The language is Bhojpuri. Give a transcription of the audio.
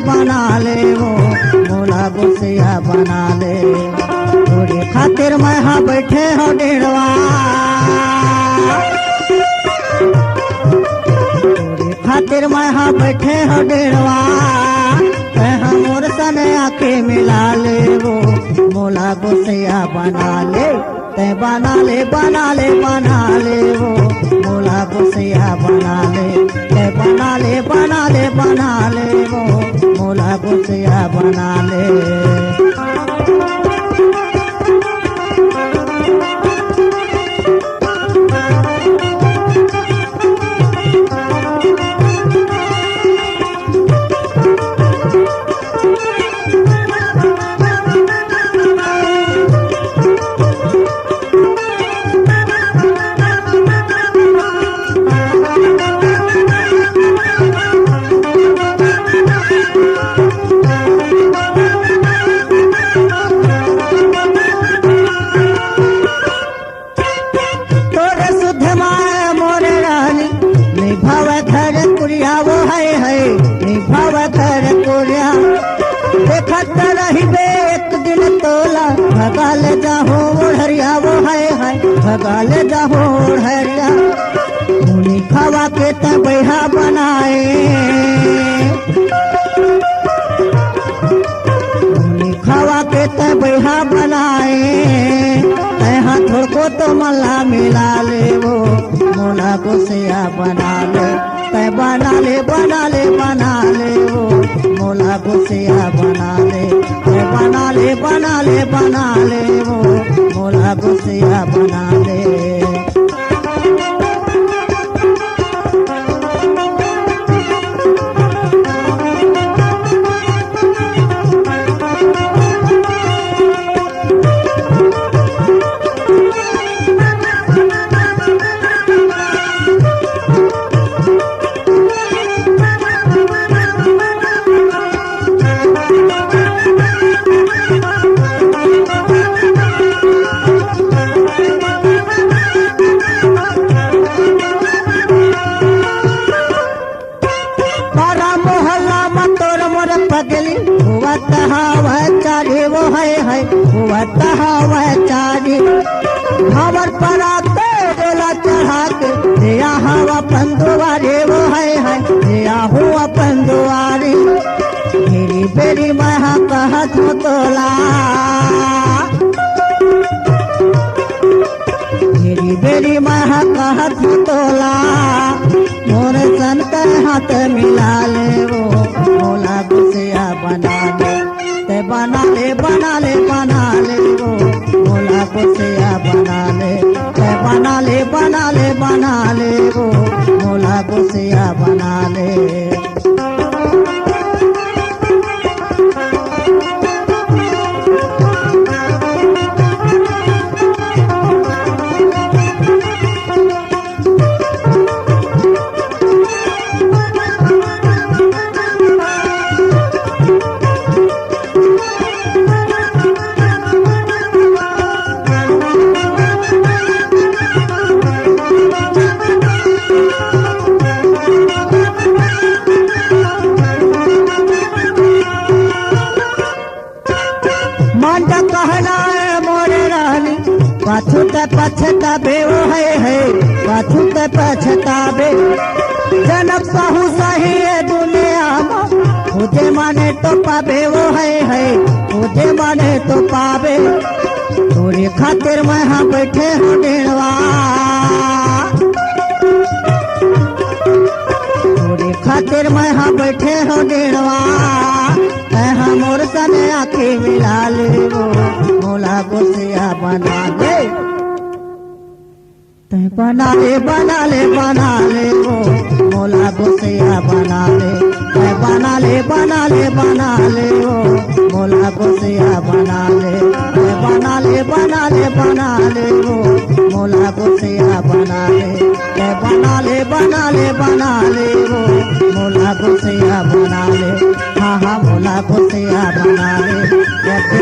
बना ले वो मोला गुसिया बना ले। तोरे खातिर मैं हाँ बैठे हो डेढ़वा, तोरे खातिर मैं हाँ बैठे हो डेढ़वा। मोर सने आके मिला ले वो मोला गुसिया बना ले। ते बना ले बना ले बना ले वो मोला गुसिया बना ले। ते बना ले बना ले बना ले वो मोला गुसिया बना ले। देखत रहिबे एक दिन तोला भगाल जाहो ओढ़रिया वो है भगाल जाहो ओढ़रिया। मुनी खवा के तबैहा बनाए, मुनी खवा के तबैहा बनाए। तैहा थोड़को तो मल्ला मिला ले वो मोला गुसिया बना ले। तै बना ले बना ले बना ले वो मोला गुसिया बना ले। तै बना ले बना ले बना ले वो मोला गुसिया बना ले। पगली हुआ तहावा चारी वो है हुआ तहावा चारी। भंवर पर आते डोला चढ़ा के दिया हवा पंदुआरी वो है दिया हुआ पंदुआरी। मेरी बेरी महा कहत हो तोला, मेरी बेरी महा कहत हो तोला। मोर सन के हाथ मिला ले वो मोला गुसिया बना ले। ते बना ले बना ले बना ले वो मोला गुसिया बना ले। ते बना ले बना ले बना ले वो मोला गुसिया बना ले। मांडा कहना है मोरे रानी पाछू ते पछताबे वो है पाछू ते पछताबे। जनक साहू सही है दुनिया में मुझे माने तो पाबे वो है मुझे माने तो पाबे। तोरे खातिर मैं हाँ बैठे हूँ डेढ़वा, तोरे खातिर मैं हाँ बैठे हूँ डेढ़वा। मोर सने आके मिला ले वो मोला गुसिया बना ले। तै बना ले बना ले बना ले वो मोला गुसिया बना ले। तै बना ले बना ले बना ले वो मोला गुसिया बना ले। तै बना ले बना ले बना ले वो मोला गुसिया बना ले। तै बना ले बना ले बना ले वो मोला गुसिया बना ले। हाँ हाँ मोला गुसिया बना ले।